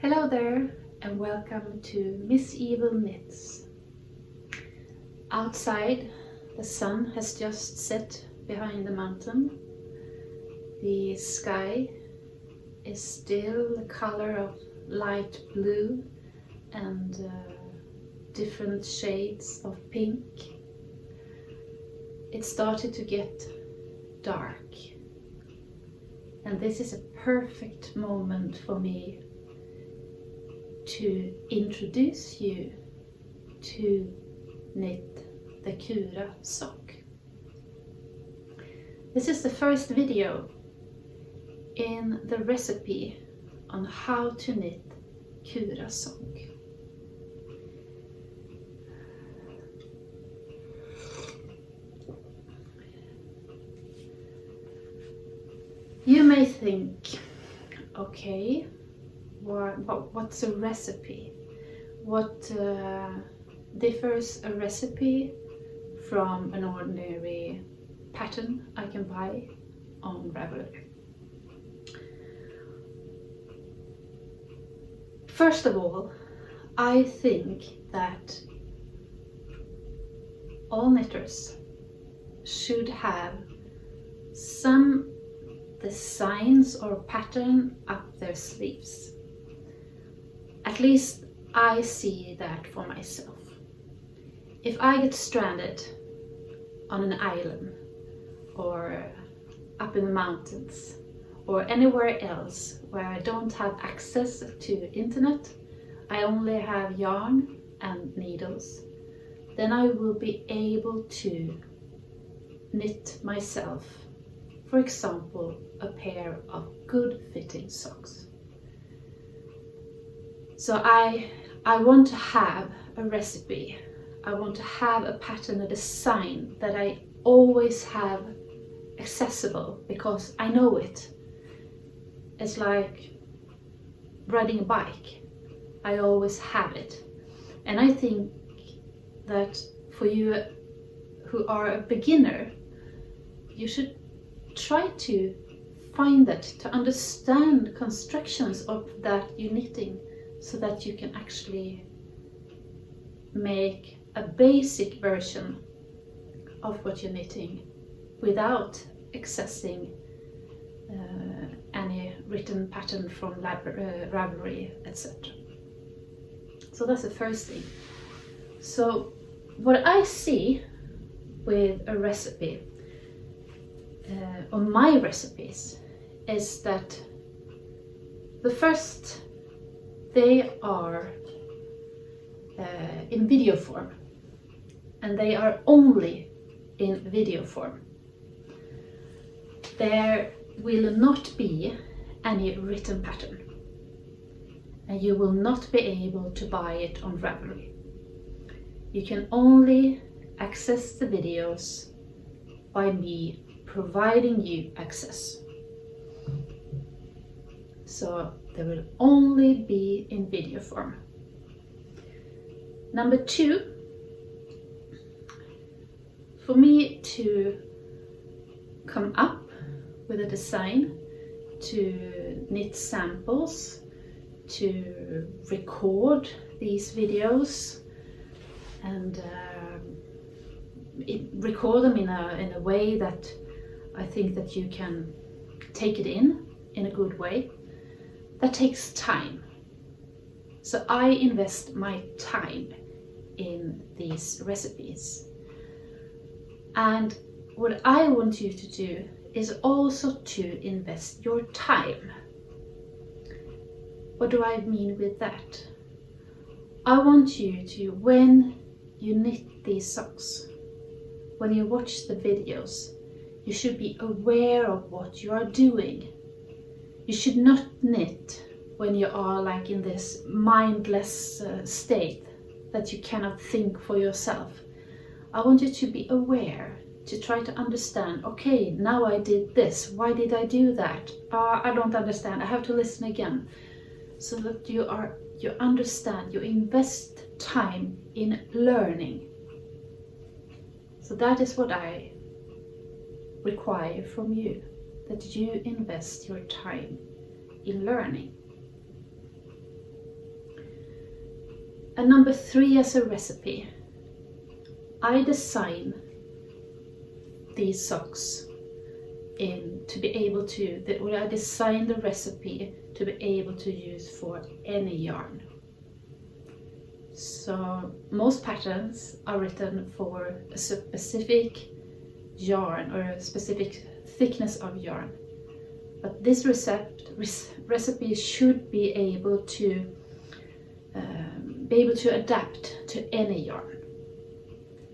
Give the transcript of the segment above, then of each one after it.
Hello there and welcome to Miss Evil Knits. Outside the sun has just set behind the mountain. The sky is still the color of light blue and different shades of pink. It started to get dark, and this is a perfect moment for me to introduce you to knit the Kura sock. This is the first video in the recipe on how to knit Kura sock. You may think, okay, what's a recipe? What differs a recipe from an ordinary pattern I can buy on Ravelry? First of all, I think that all knitters should have some designs or pattern up their sleeves. At least I see that for myself. If I get stranded on an island or up in the mountains or anywhere else where I don't have access to internet, I only have yarn and needles, then I will be able to knit myself, for example, a pair of good fitting socks. So I want to have a recipe, I want to have a pattern, a design that I always have accessible because I know it. It's like riding a bike, I always have it. And I think that for you who are a beginner, you should try to find that, to understand constructions of that you're knitting, so that you can actually make a basic version of what you're knitting without accessing any written pattern from Ravelry, etc. So that's the first thing. So what I see with a recipe on my recipes is that the first, they are in video form, and they are only in video form. There will not be any written pattern, and you will not be able to buy it on Ravelry. You can only access the videos by me providing you access. So they will only be in video form. Number two, for me to come up with a design, to knit samples, to record these videos and record them in a way that I think that you can take it in a good way. That takes time. So I invest my time in these recipes. And what I want you to do is also to invest your time. What do I mean with that? I want you to, when you knit these socks, when you watch the videos, you should be aware of what you are doing. You should not knit when you are like in this mindless state that you cannot think for yourself. I want you to be aware, to try to understand, okay, now I did this, why did I do that? I don't understand, I have to listen again. So that you understand, you invest time in learning. So that is what I require from you, that you invest your time in learning. And number 3 as a recipe. I design these socks to be able to, I design the recipe to be able to use for any yarn. So most patterns are written for a specific yarn or a specific thickness of yarn. But this recipe should be able to adapt to any yarn.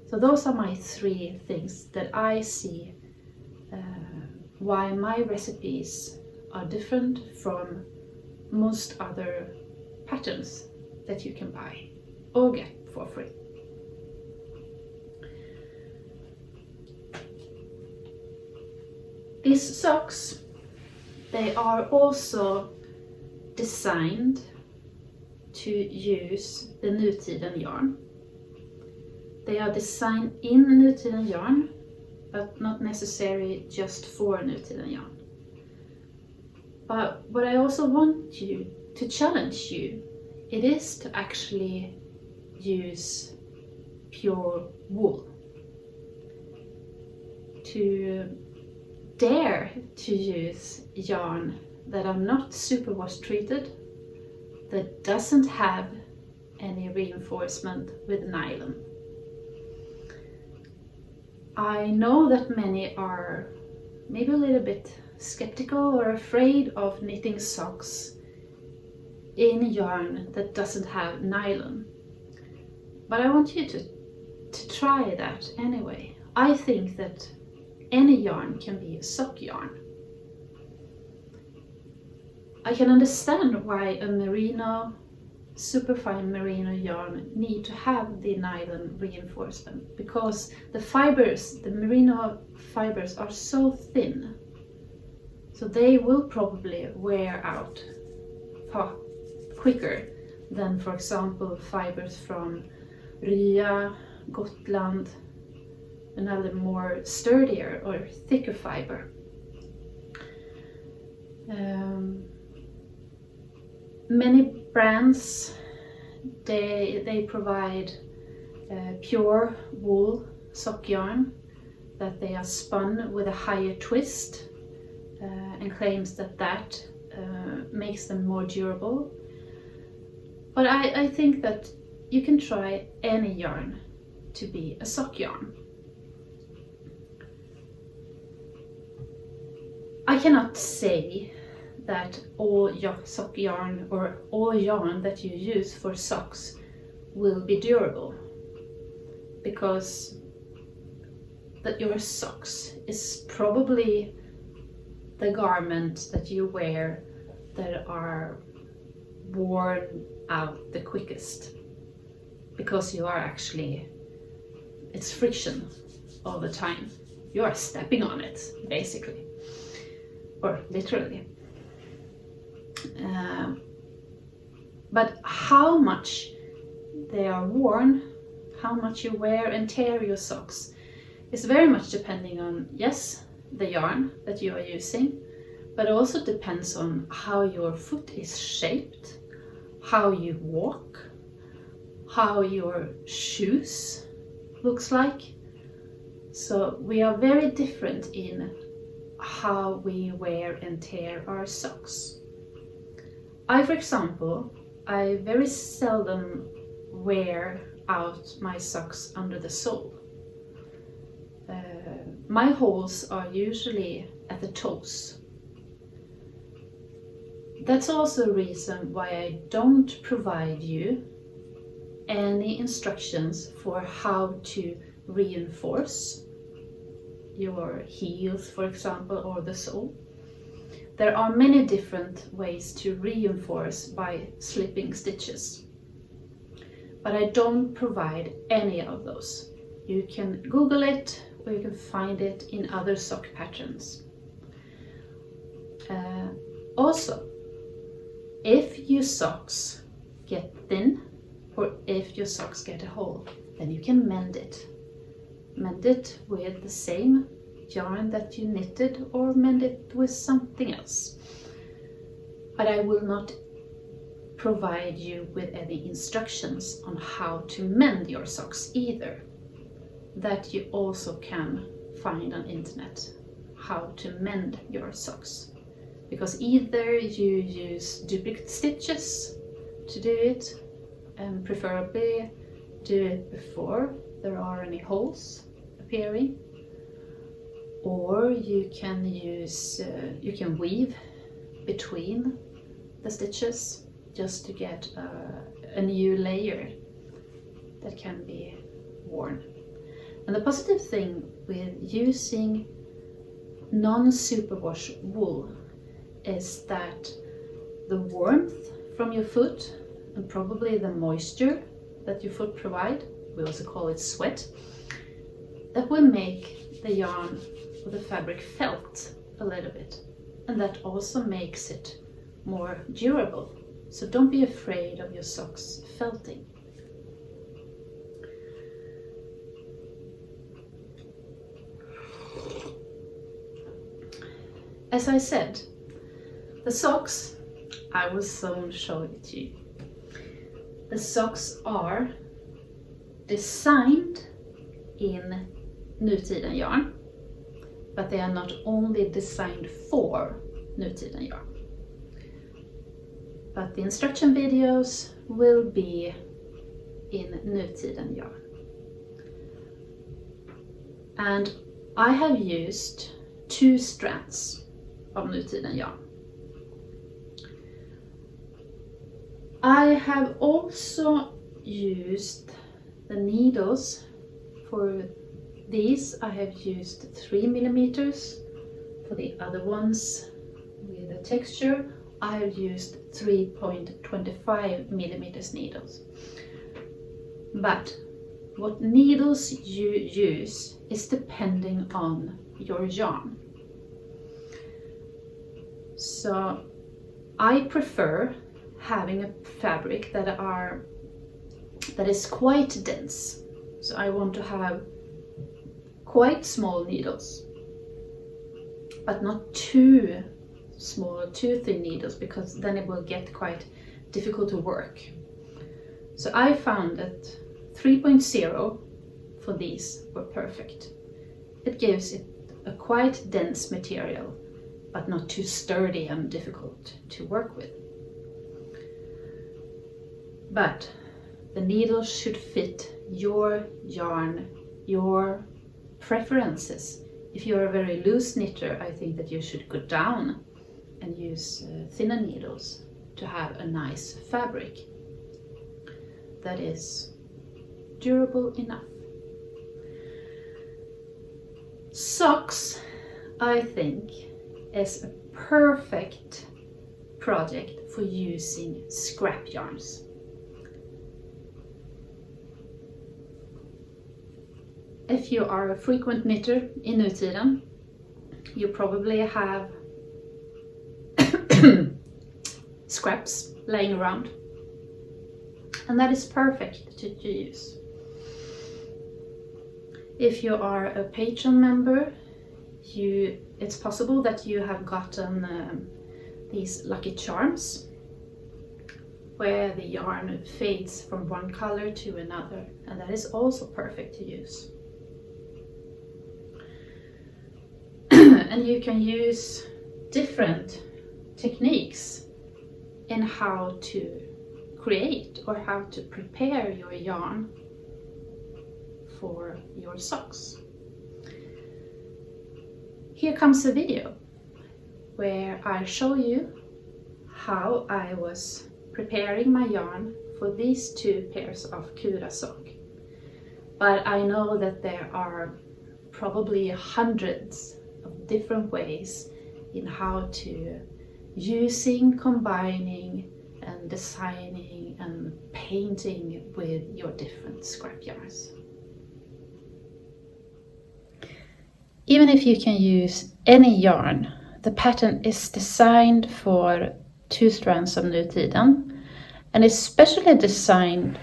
So those are my 3 things that I see why my recipes are different from most other patterns that you can buy or get for free. These socks, they are also designed to use the Nutiden yarn. They are designed in Nutiden yarn, but not necessarily just for Nutiden yarn. But what I also want to challenge you, it is to actually use pure wool. To dare to use yarn that are not superwash treated, that doesn't have any reinforcement with nylon. I know that many are maybe a little bit skeptical or afraid of knitting socks in yarn that doesn't have nylon. But I want you to try that anyway. I think that any yarn can be a sock yarn. I can understand why a merino, superfine merino yarn need to have the nylon reinforcement, because the merino fibers are so thin, so they will probably wear out far quicker than, for example, fibers from Rya, Gotland, another more sturdier or thicker fiber. Many brands, they provide pure wool sock yarn that they are spun with a higher twist and claims that makes them more durable. But I think that you can try any yarn to be a sock yarn. I cannot say that all sock yarn or all yarn that you use for socks will be durable, because that your socks is probably the garment that you wear that are worn out the quickest, because you are actually, it's friction all the time. You are stepping on it, basically, or literally. But how much they are worn, how much you wear and tear your socks, is very much depending on, yes, the yarn that you are using, but also depends on how your foot is shaped, how you walk, how your shoes looks like. So we are very different in how we wear and tear our socks. For example, I very seldom wear out my socks under the sole. My holes are usually at the toes. That's also a reason why I don't provide you any instructions for how to reinforce your heels, for example, or the sole. There are many different ways to reinforce by slipping stitches, but I don't provide any of those. You can Google it, or you can find it in other sock patterns. Also, if your socks get thin, or if your socks get a hole, then you can mend it. Mend it with the same yarn that you knitted, or mend it with something else. But I will not provide you with any instructions on how to mend your socks either. That you also can find on internet, how to mend your socks. Because either you use duplicate stitches to do it, and preferably do it before there are any holes appearing, or you can use, you can weave between the stitches just to get a new layer that can be worn. And the positive thing with using non-superwash wool is that the warmth from your foot and probably the moisture that your foot provide, we also call it sweat, that will make the yarn or the fabric felt a little bit, and that also makes it more durable. So don't be afraid of your socks felting. As I said, the socks, I will soon show it to you. The socks are designed in nutiden yarn, but they are not only designed for nutiden yarn. But the instruction videos will be in nutiden yarn. And I have used 2 strands of nutiden yarn. I have also used the needles for these. I have used 3 millimeters. For the other ones with the texture, I have used 3.25 millimeters needles. But what needles you use is depending on your yarn. So I prefer having a fabric that is quite dense. So I want to have quite small needles, but not too small or too thin needles, because then it will get quite difficult to work. So I found that 3.0 for these were perfect. It gives it a quite dense material, but not too sturdy and difficult to work with. But the needles should fit your yarn, your preferences. If you're a very loose knitter, I think that you should go down and use thinner needles to have a nice fabric that is durable enough. Socks, I think, is a perfect project for using scrap yarns. If you are a frequent knitter in nutiden, you probably have scraps laying around, and that is perfect to use. If you are a Patreon member, it's possible that you have gotten these lucky charms where the yarn fades from one color to another, and that is also perfect to use. And you can use different techniques in how to create or how to prepare your yarn for your socks. Here comes a video where I show you how I was preparing my yarn for these 2 pairs of Kura sock. But I know that there are probably hundreds of different ways in how to using, combining and designing and painting with your different scrap yarns. Even if you can use any yarn, the pattern is designed for 2 strands of nutiden, and especially designed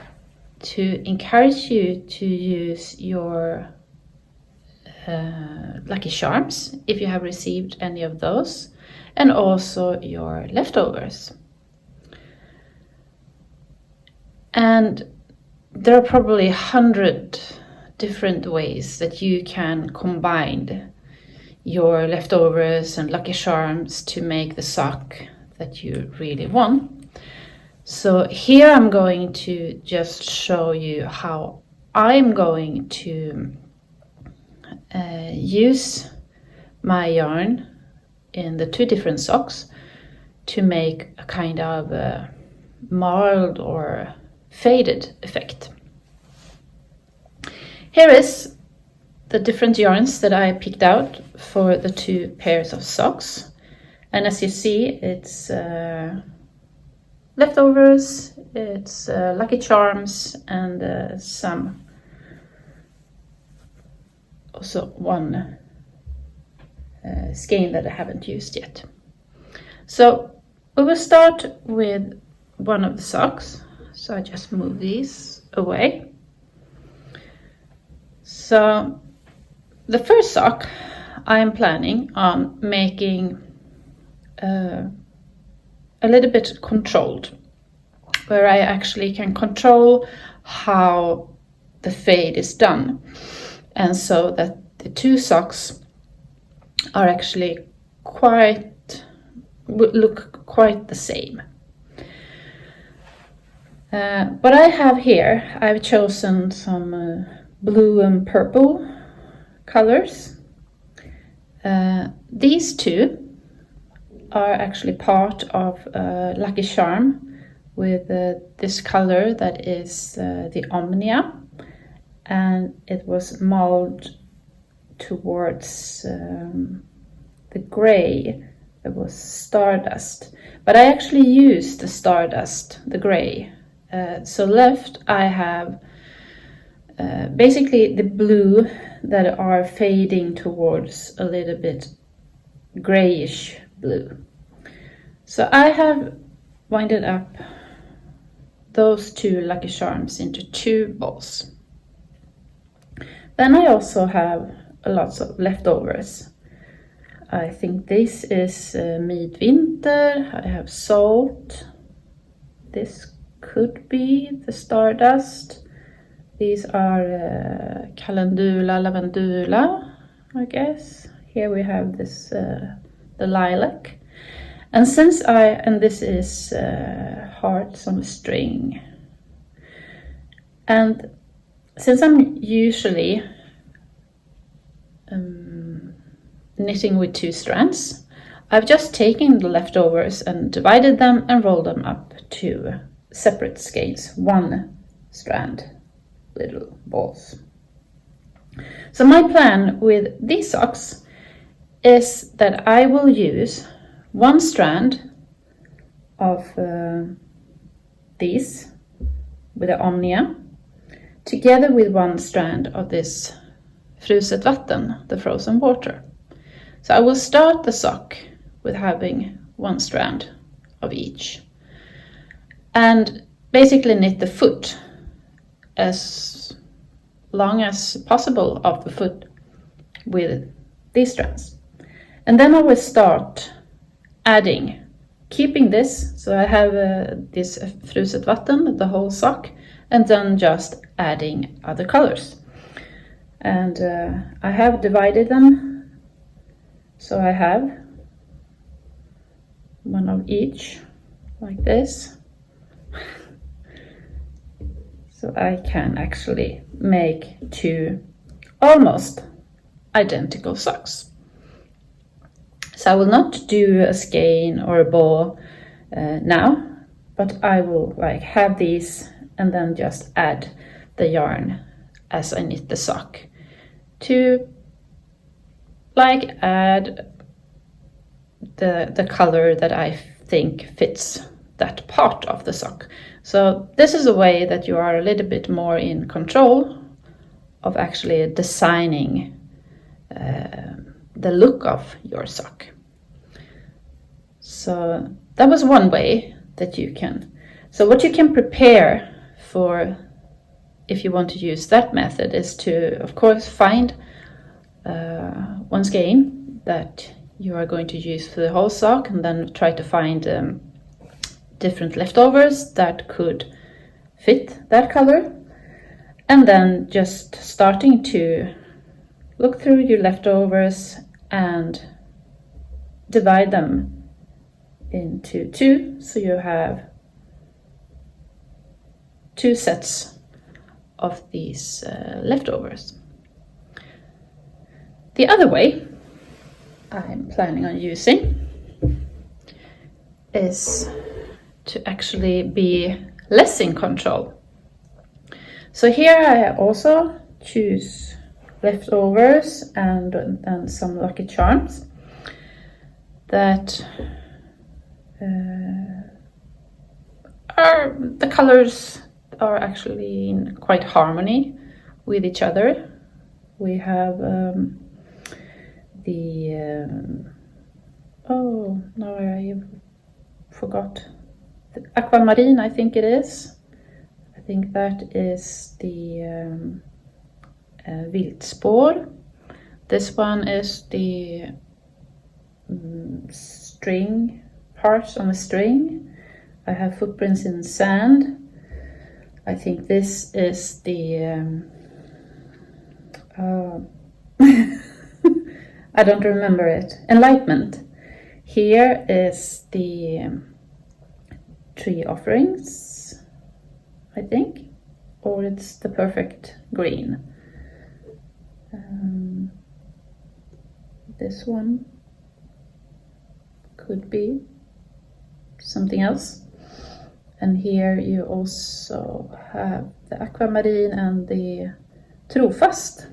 to encourage you to use your lucky charms, if you have received any of those, and also your leftovers. And there are probably 100 different ways that you can combine your leftovers and lucky charms to make the sock that you really want. So here I'm going to just show you how I'm going to use my yarn in the 2 different socks to make a kind of marled or faded effect. Here is the different yarns that I picked out for the 2 pairs of socks, and as you see, it's leftovers, it's lucky charms, and some also one skein that I haven't used yet. So we will start with one of the socks. So I just move these away. So the first sock I am planning on making a little bit controlled, where I actually can control how the fade is done, and so that the 2 socks are actually look quite the same. What I have here, I've chosen some blue and purple colors. These 2 are actually part of a lucky charm with this color that is the Omnia, and it was molded towards the gray that was Stardust, but I actually used the Stardust, the gray. So left I have basically the blue that are fading towards a little bit grayish blue. So I have winded up those 2 lucky charms into 2 balls. Then I also have lots of leftovers. I think this is Midvinter. I have Salt. This could be the Stardust. These are Calendula, Lavandula, I guess. Here we have this the Lilac. And this is Hearts on a String. And since I'm usually knitting with 2 strands, I've just taken the leftovers and divided them and rolled them up to separate skeins, 1 strand little balls. So my plan with these socks is that I will use 1 strand of these with the Omnia together with 1 strand of this fruset vatten, the frozen water. So I will start the sock with having 1 strand of each and basically knit the foot as long as possible of the foot with these strands. And then I will start adding, keeping this, so I have this fruset vatten, the whole sock, and then just adding other colors. And I have divided them, so I have 1 of each, like this. So I can actually make 2 almost identical socks. So I will not do a skein or a bow now, but I will have these and then just add the yarn as I knit the sock to add the color that I think fits that part of the sock. So this is a way that you are a little bit more in control of actually designing the look of your sock. So that was one way that you can. So what you can prepare for if you want to use that method is to, of course, find one skein that you are going to use for the whole sock, and then try to find different leftovers that could fit that color. And then just starting to look through your leftovers and divide them into two, so you have two sets of these leftovers. The other way I'm planning on using is to actually be less in control. So here I also choose leftovers and some lucky charms that are, the colors are actually in quite harmony with each other. We have oh, no, I forgot. The aquamarine, I think it is. I think that is the viltspår. This one is the string, parts on the string. I have footprints in sand. I think this is the I don't remember it. Enlightenment. Here is the tree offerings, I think, or it's the perfect green. This one could be something else. And here you also have the aquamarine and the trofast.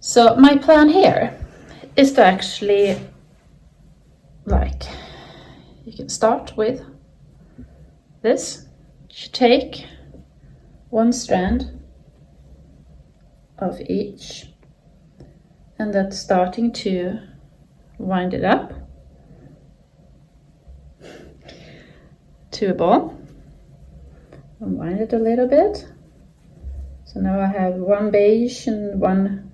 So my plan here is to actually, like, you can start with this. You take one strand of each, and that's starting to wind it up to a ball. And wind it a little bit. So now I have one beige and one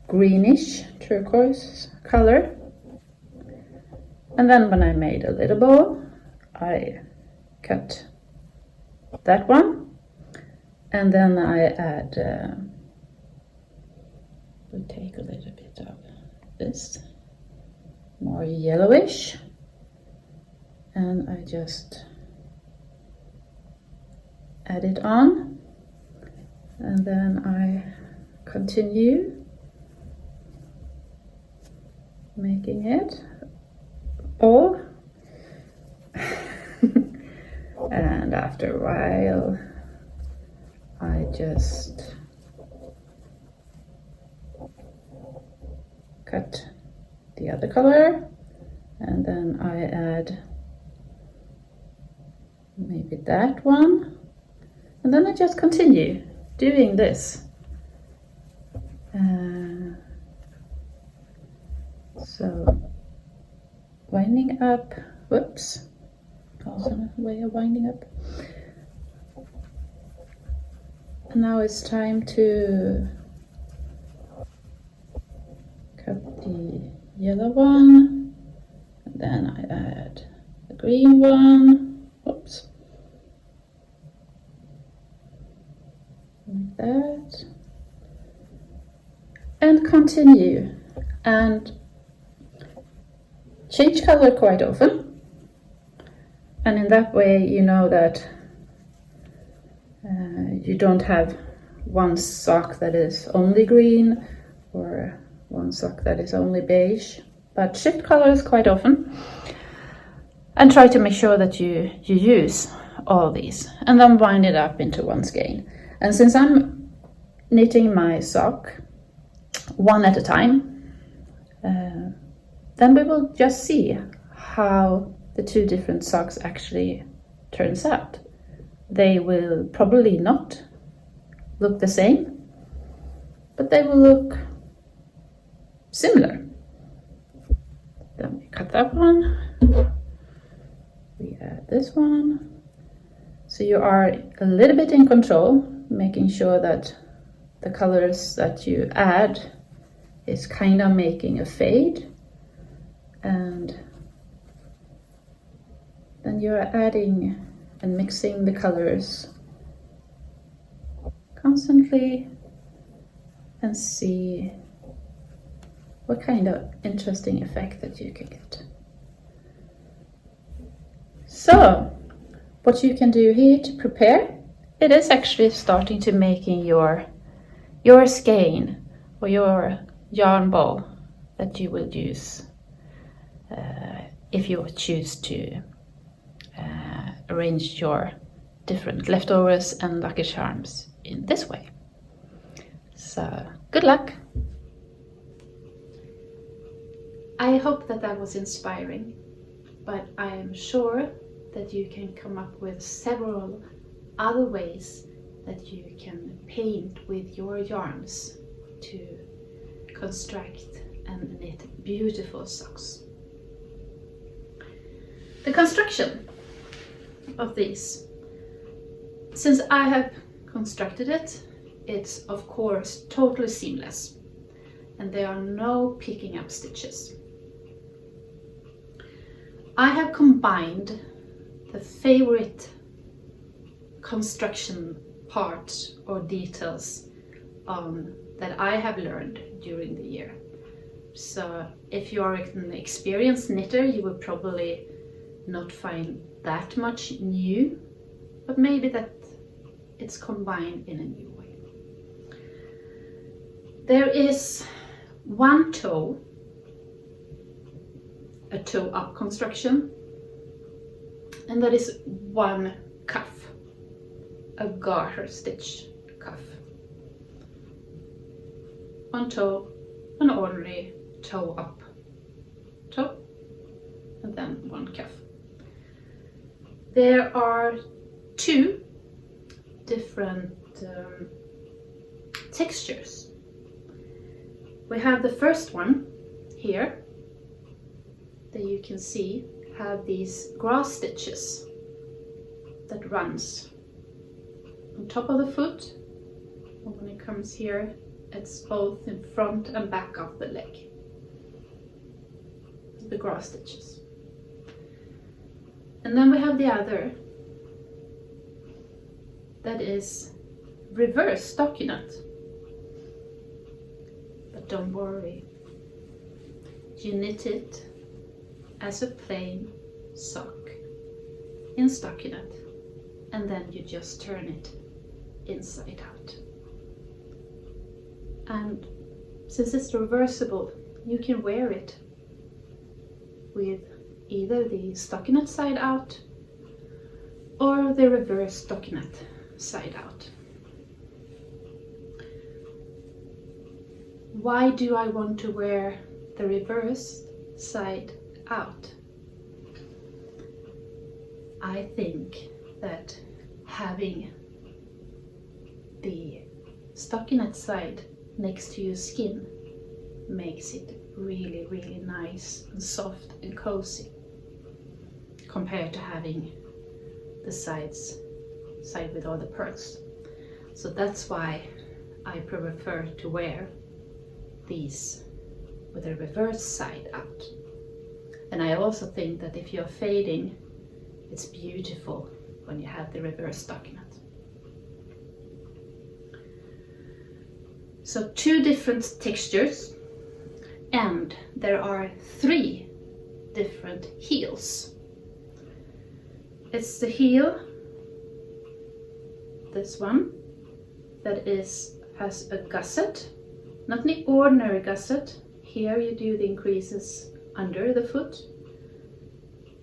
greenish turquoise color. And then when I made a little ball, I cut that one, and then I add, we'll take a little bit of this, more yellowish, and I just add it on, and then I continue making it all. And after a while I just cut the other color, and then I add maybe that one, and then I just continue doing this. So winding up, whoops, also a way of winding up. And now it's time to cut the yellow one, and then I add the green one, whoops, like that, and continue, and change color quite often, and in that way you know that you don't have one sock that is only green or one sock that is only beige, but shift colors quite often and try to make sure that you use all these, and then wind it up into one skein. And since I'm knitting my sock one at a time, then we will just see how the two different socks actually turns out. They will probably not look the same, but they will look similar. Then we cut that one, we add this one. So you are a little bit in control, making sure that the colors that you add is kind of making a fade, and Then you're adding and mixing the colors constantly and see what kind of interesting effect that you can get. So, what you can do here to prepare, it is actually starting to making your skein or your yarn ball that you will use if you choose to arrange your different leftovers and lucky charms in this way. So, good luck! I hope that was inspiring, but I am sure that you can come up with several other ways that you can paint with your yarns to construct and knit beautiful socks. The construction of these, since I have constructed it, it's of course totally seamless and there are no picking up stitches. I have combined the favorite construction parts or details that I have learned during the year. So if you are an experienced knitter, you will probably not find that much new, but maybe that it's combined in a new way. There is one toe, a toe up construction, and that is one cuff, a garter stitch cuff. One toe, an ordinary toe up toe, and then one cuff. There are two different textures. We have the first one here that you can see have these grass stitches that runs on top of the foot, and when it comes here it's both in front and back of the leg, the grass stitches. And then we have the other that is reverse stockinette. But don't worry, you knit it as a plain sock in stockinette and then you just turn it inside out. And since it's reversible, you can wear it with either the stockinette side out or the reverse stockinette side out. Why do I want to wear the reverse side out? I think that having the stockinette side next to your skin makes it really, really nice and soft and cozy compared to having the side with all the pearls. So that's why I prefer to wear these with a reverse side out. And I also think that if you're fading, it's beautiful when you have the reverse stockinette. So two different textures, and there are three different heels. It's the heel, this one, that has a gusset, not the ordinary gusset. Here you do the increases under the foot,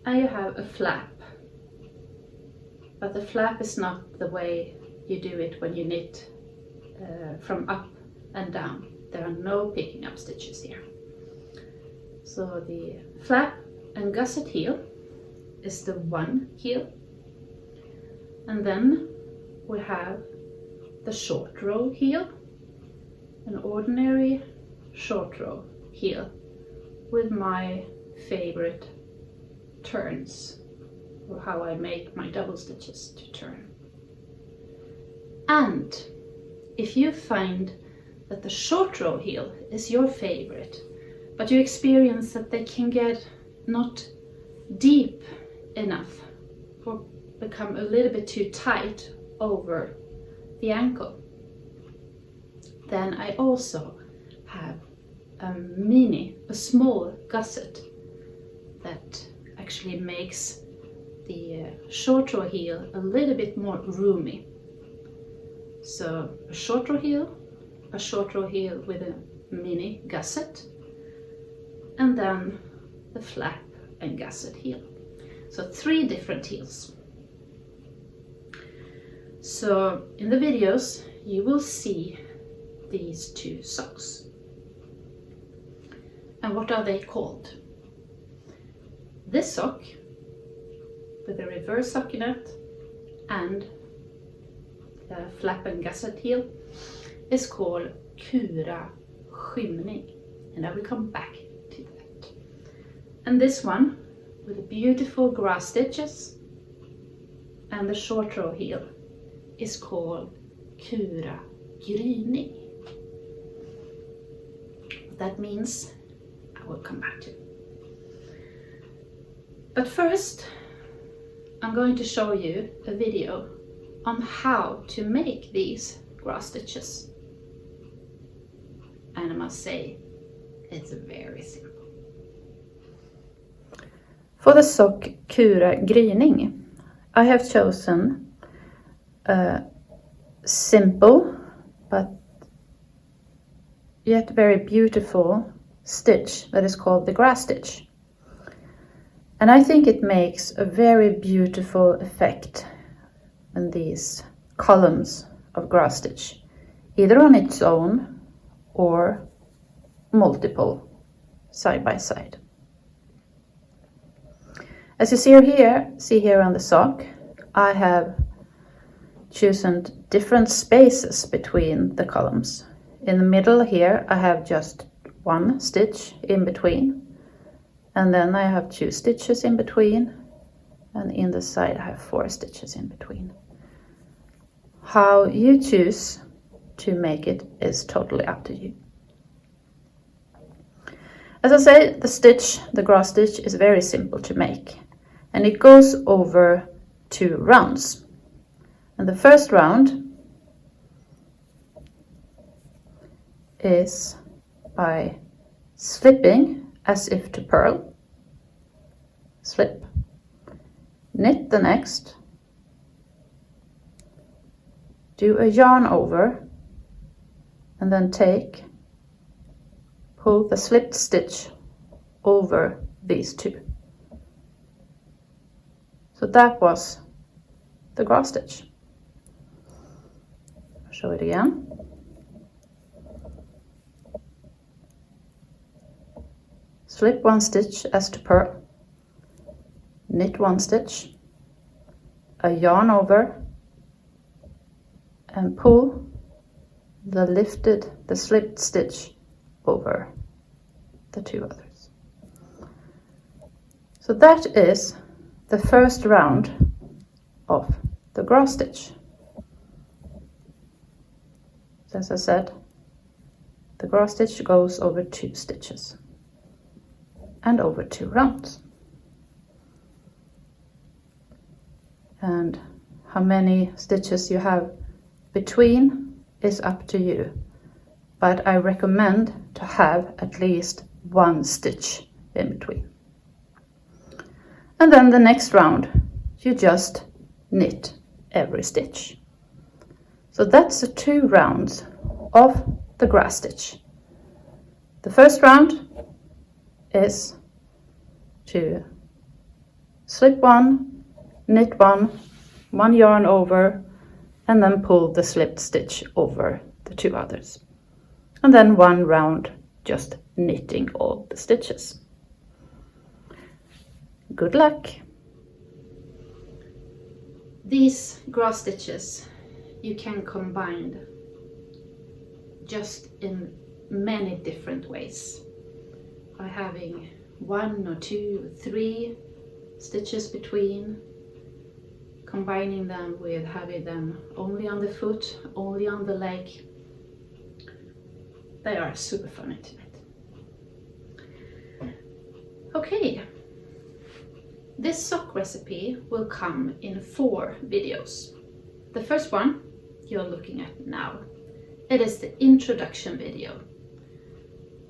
and you have a flap. But the flap is not the way you do it when you knit from up and down. There are no picking up stitches here. So the flap and gusset heel is the one heel, and then we have the short row heel, an ordinary short row heel with my favorite turns, or how I make my double stitches to turn. And if you find that the short row heel is your favorite, but you experience that they can get not deep enough or become a little bit too tight over the ankle, then I also have a small gusset that actually makes the short row heel a little bit more roomy. So a short row heel with a mini gusset, and then the flap and gusset heel. So 3 different heels. So in the videos you will see these 2 socks. And what are they called? This sock with a reverse sockinette and the flap and gusset heel is called Kura skymning, and I will come back to that. And this one with the beautiful grass stitches and the short row heel is called Kura gryning. What that means, I will come back to. But first, I'm going to show you a video on how to make these grass stitches. And I must say, it's very simple. For the sock Kura gryning, I have chosen a simple but yet very beautiful stitch that is called the Grasstitch. And I think it makes a very beautiful effect in these columns of Grasstitch, either on its own or multiple side by side. As you see here on the sock, I have chosen different spaces between the columns. In the middle here I have just 1 stitch in between, and then I have 2 stitches in between, and in the side I have 4 stitches in between. How you choose to make it is totally up to you. As I say, the grass stitch is very simple to make, and it goes over 2 rounds. And the first round is by slipping as if to purl, slip, knit the next, do a yarn over, and then pull the slipped stitch over these 2. So that was the grass stitch. I'll show it again. Slip 1 stitch as to purl, knit 1 stitch, a yarn over, and pull the slipped stitch over the 2 others. So that is the first round of the grass stitch. As I said, the grass stitch goes over 2 stitches and over 2 rounds. And how many stitches you have between is up to you, but I recommend to have at least 1 stitch in between. And then the next round you just knit every stitch. So that's the 2 rounds of the grass stitch. The first round is to slip 1, knit 1 yarn over, and then pull the slipped stitch over the 2 others. And then 1 round just knitting all the stitches. Good luck! These grass stitches you can combine just in many different ways, by having 1 or 2 or 3 stitches between, combining them with having them only on the foot, only on the leg. They are super fun to knit. Okay, This sock recipe will come in 4 videos. The first one you're looking at now. It is the introduction video.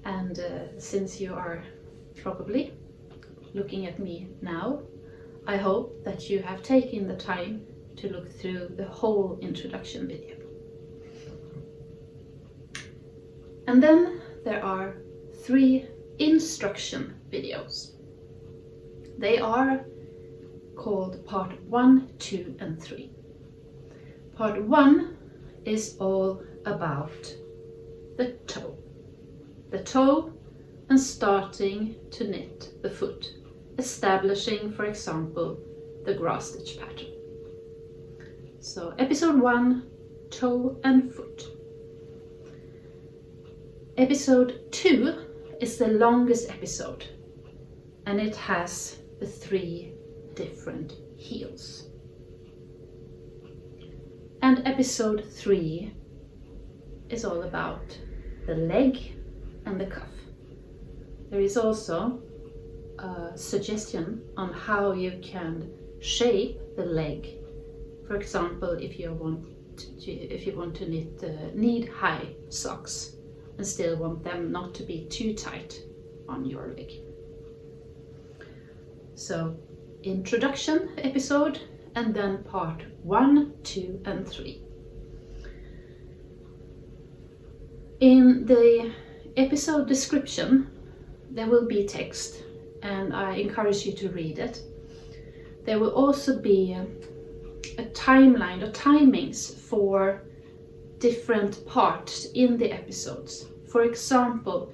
And since you are probably looking at me now, I hope that you have taken the time to look through the whole introduction video. And then there are 3 instruction videos. They are called part 1, 2 and 3. Part 1 is all about the toe. The toe and starting to knit the foot, establishing, for example, the Grasstitch pattern. So episode 1, toe and foot. Episode 2 is the longest episode, and it has the 3 different heels. And episode 3 is all about the leg and the cuff. There is also a suggestion on how you can shape the leg. For example, if you want to knit knee-high socks and still want them not to be too tight on your leg. So, introduction episode, and then part 1, 2 and 3. In the episode description there will be text, and I encourage you to read it. There will also be a timeline or timings for different parts in the episodes. For example,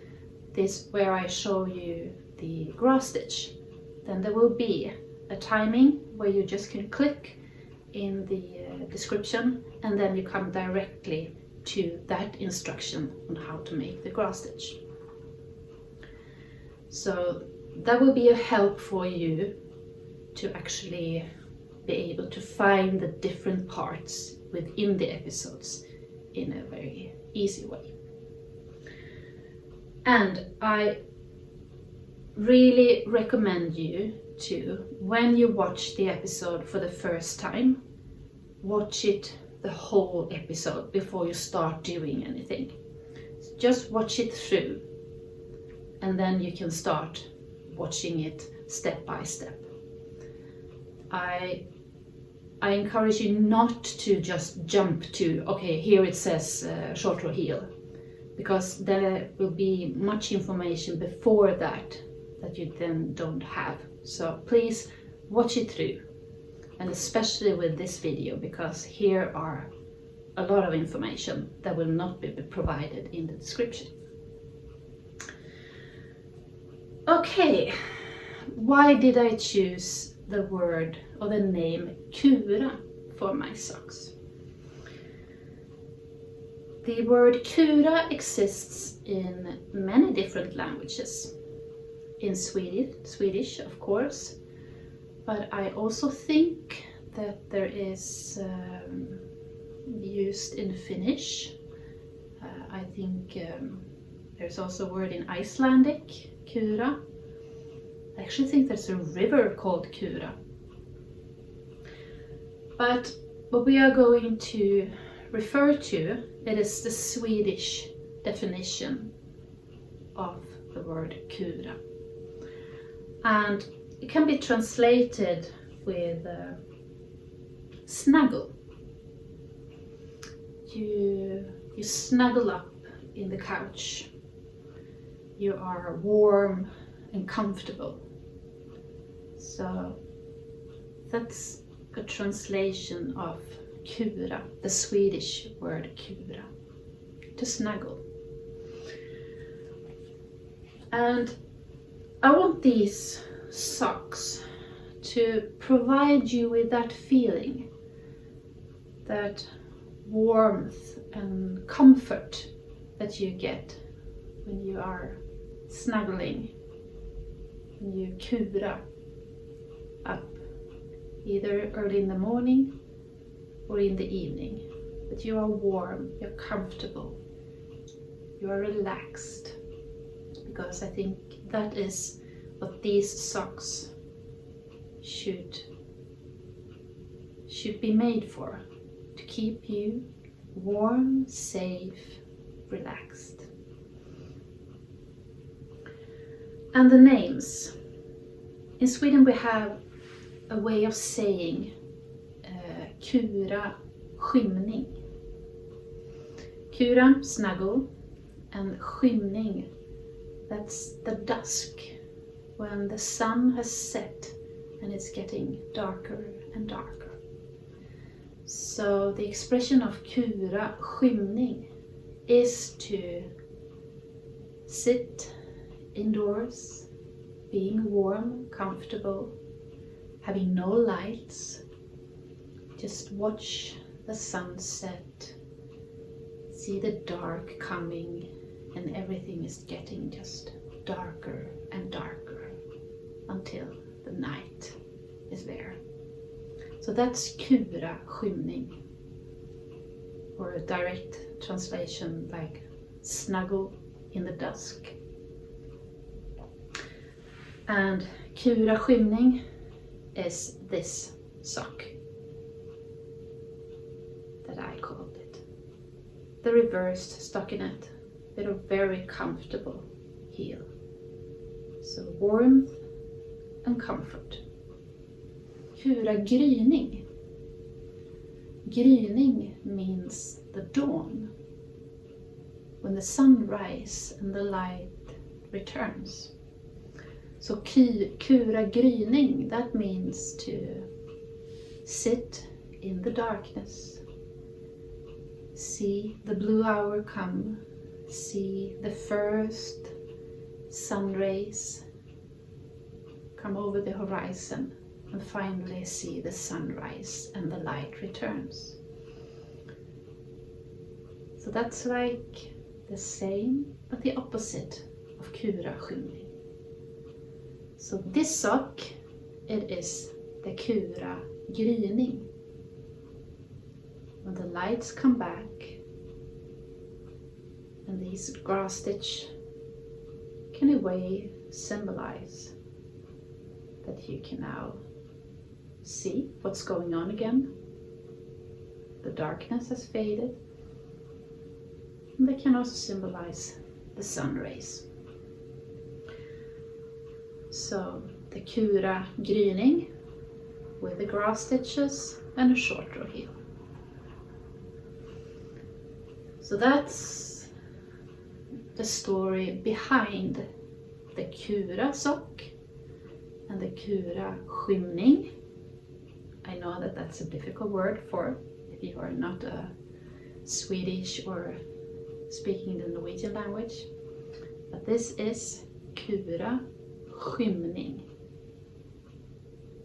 this where I show you the Grasstitch, then there will be a timing where you just can click in the description, and then you come directly to that instruction on how to make the Grasstitch. So that will be a help for you to actually be able to find the different parts within the episodes in a very easy way. And I really recommend you to, when you watch the episode for the first time, watch it the whole episode before you start doing anything. Just watch it through, and then you can start watching it step by step. I encourage you not to just jump to, okay, here it says short row heel, because there will be much information before that you then don't have. So please watch it through, and especially with this video, because here are a lot of information that will not be provided in the description. Okay, why did I choose the word or the name Kura for my socks? The word Kura exists in many different languages. In Swedish of course, but I also think that there is used in Finnish. I think there's also a word in Icelandic, Kura. I actually think there's a river called Kura. But what we are going to refer to, it is the Swedish definition of the word Kura. And it can be translated with snuggle. You snuggle up in the couch. You are warm and comfortable. So that's a translation of Kura, the Swedish word Kura, to snuggle. And I want these socks to provide you with that feeling, that warmth and comfort that you get when you are snuggling, when you Kura up, either early in the morning or in the evening. That you are warm, you're comfortable, you are relaxed. Because I think that is what these socks should be made for, to keep you warm, safe, relaxed. And the names. In Sweden we have a way of saying Kura, skymning. Kura, snuggle, and skymning, that's the dusk, when the sun has set and it's getting darker and darker. So the expression of Kura, skymning, is to sit indoors, being warm, comfortable, having no lights, just watch the sunset, see the dark coming, and everything is getting just darker and darker until the night is there. So that's Kura, skymning, or a direct translation like snuggle in the dusk. And Kura, skymning is this sock that I called it. The reversed stockinette with a very comfortable heel. So warmth and comfort. Kura, gryning. Gryning means the dawn, when the sun rises and the light returns. So Kura, gryning, that means to sit in the darkness, see the blue hour come, see the first sun rays come over the horizon, and finally see the sunrise and the light returns. So that's like the same but the opposite of Kura, skymning. So this sock, it is the Kura, gryning. When the lights come back and these Grasstitch can in a way symbolize that you can now see what's going on again. The darkness has faded, and they can also symbolize the sun rays. So the Kura, gryning with the Grasstitches and a shorter heel. So that's the story behind the Kura sock and the Kura, skymning. I know that that's a difficult word for if you are not a Swedish or speaking the Norwegian language, but this is Kura, skymning,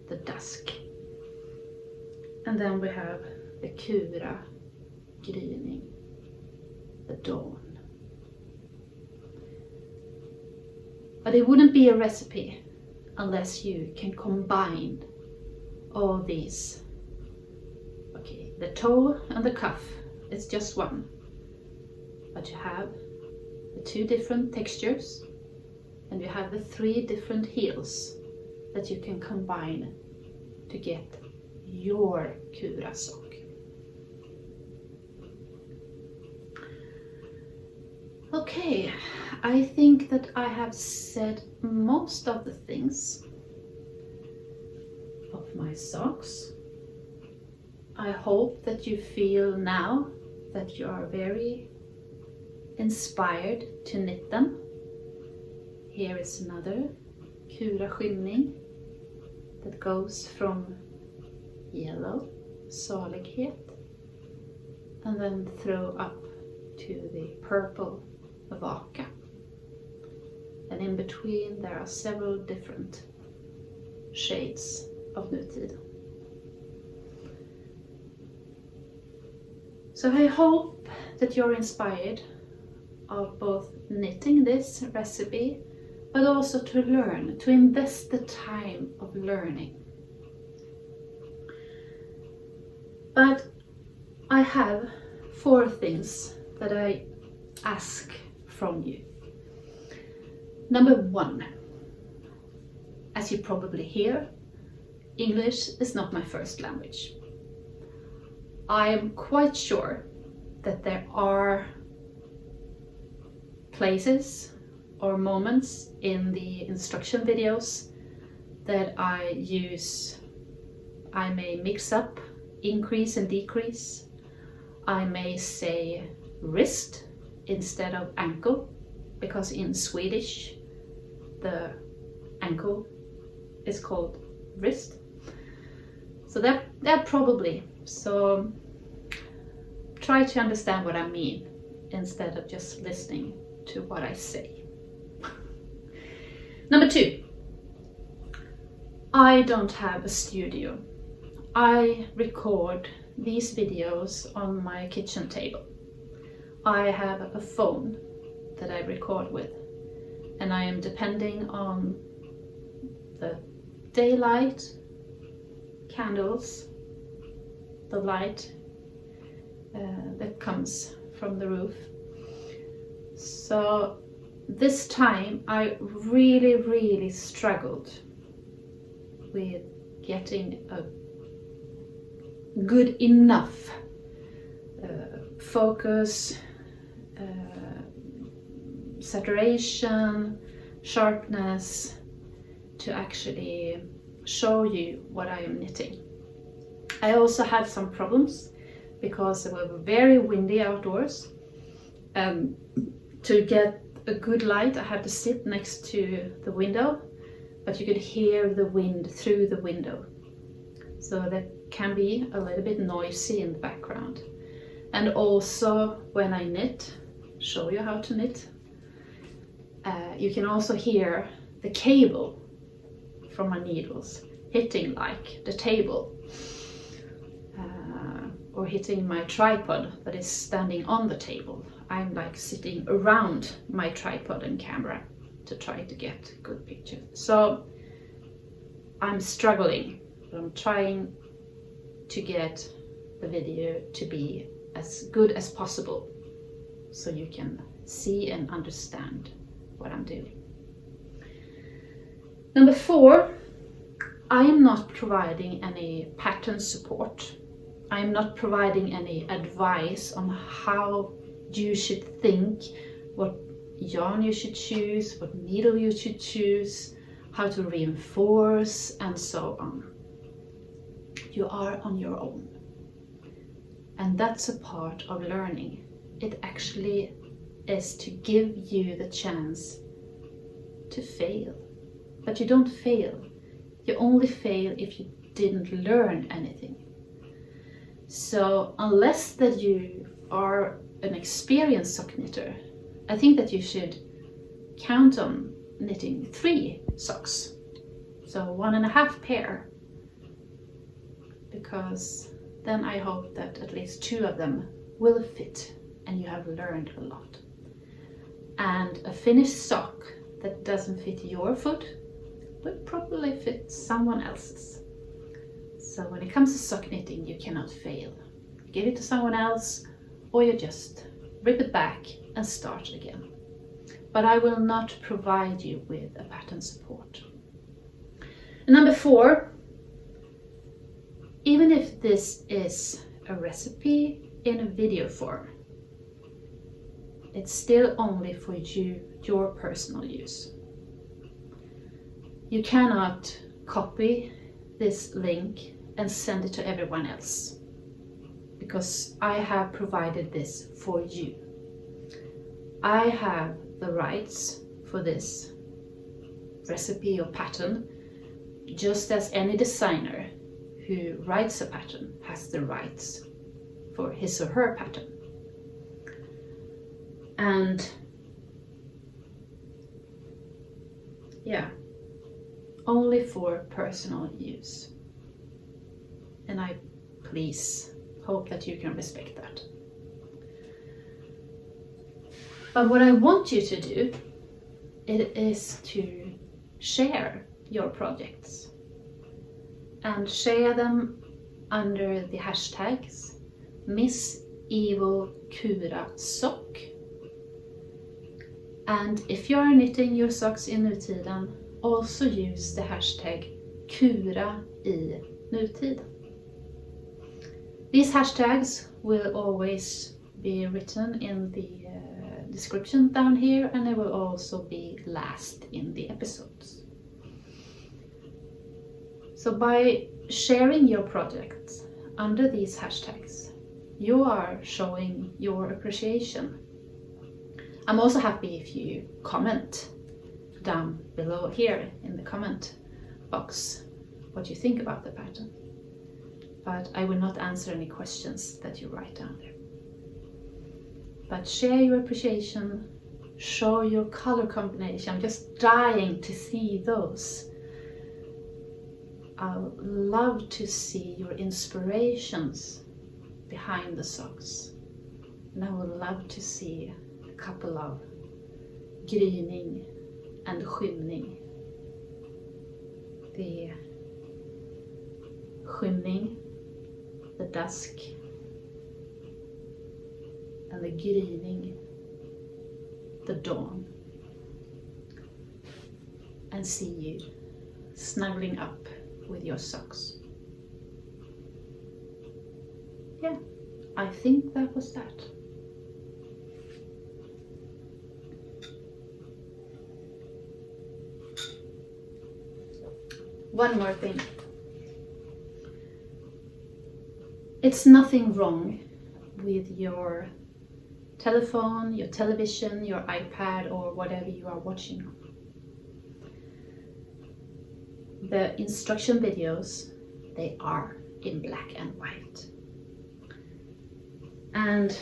the dusk. And then we have the Kura, gryning, the dawn. But it wouldn't be a recipe unless you can combine all these. Okay, the toe and the cuff is just one, but you have the two different textures and you have the three different heels that you can combine to get your Kura sock. Okay, I think that I have said most of the things of my socks. I hope that you feel now that you are very inspired to knit them. Here is another Kura, skymning that goes from yellow, salighet, and then throw up to the purple vaka. And in between there are several different shades of nutid. So I hope that you're inspired of both knitting this recipe, but also to learn, to invest the time of learning. But I have 4 things that I ask from you. Number 1, as you probably hear, English is not my first language. I am quite sure that there are places or moments in the instruction videos that I may mix up increase and decrease. I may say wrist instead of ankle, because in Swedish the ankle is called wrist. So that probably, so try to understand what I mean instead of just listening to what I say. Number 2, I don't have a studio. I record these videos on my kitchen table. I have a phone that I record with, and I am depending on the daylight, candles, the light that comes from the roof. So this time I really struggled with getting a good enough focus, saturation, sharpness to actually show you what I am knitting. I also had some problems because it was very windy outdoors. To get a good light I had to sit next to the window, but you could hear the wind through the window, so that can be a little bit noisy in the background. And also when I knit, show you how to knit, you can also hear the cable from my needles hitting like the table, or hitting my tripod that is standing on the table. I'm like sitting around my tripod and camera to try to get good pictures. So I'm struggling, but I'm trying to get the video to be as good as possible so you can see and understand what I'm doing. Number 4, I am not providing any pattern support. I am not providing any advice on how you should think, what yarn you should choose, what needle you should choose, how to reinforce, and so on. You are on your own. And that's a part of learning. It actually is to give you the chance to fail. But you don't fail. You only fail if you didn't learn anything. So unless that you are an experienced sock knitter, I think that you should count on knitting 3 socks. So 1.5 pair. Because then I hope that at least 2 of them will fit and you have learned a lot. And a finished sock that doesn't fit your foot will probably fit someone else's. So when it comes to sock knitting, you cannot fail. Give it to someone else, or you just rip it back and start again. But I will not provide you with a pattern support. And number 4, even if this is a recipe in a video form, it's still only for you, your personal use. You cannot copy this link and send it to everyone else, because I have provided this for you. I have the rights for this recipe or pattern, just as any designer who writes a pattern has the rights for his or her pattern. And yeah, only for personal use. And I please hope that you can respect that. But what I want you to do, it is to share your projects and share them under the hashtags Miss Evil Kura Sock. And if you're knitting your socks in nutiden, also use the hashtag Kura i nutid. These hashtags will always be written in the description down here, and they will also be last in the episodes. So by sharing your project under these hashtags, you are showing your appreciation. I'm also happy if you comment down below here in the comment box what you think about the pattern. But I will not answer any questions that you write down there. But share your appreciation, show your color combination. I'm just dying to see those. I would love to see your inspirations behind the socks. And I would love to see a couple of gryning and skymning. The skymning, the dusk, and the gryning, the dawn. And see you snuggling up with your socks. Yeah, I think that was that. One more thing. It's nothing wrong with your telephone, your television, your iPad, or whatever you are watching on. The instruction videos, they are in black and white. And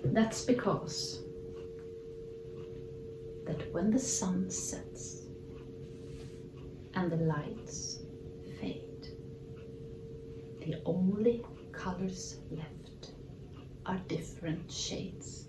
that's because that when the sun sets and the lights fade, the only colors left are different shades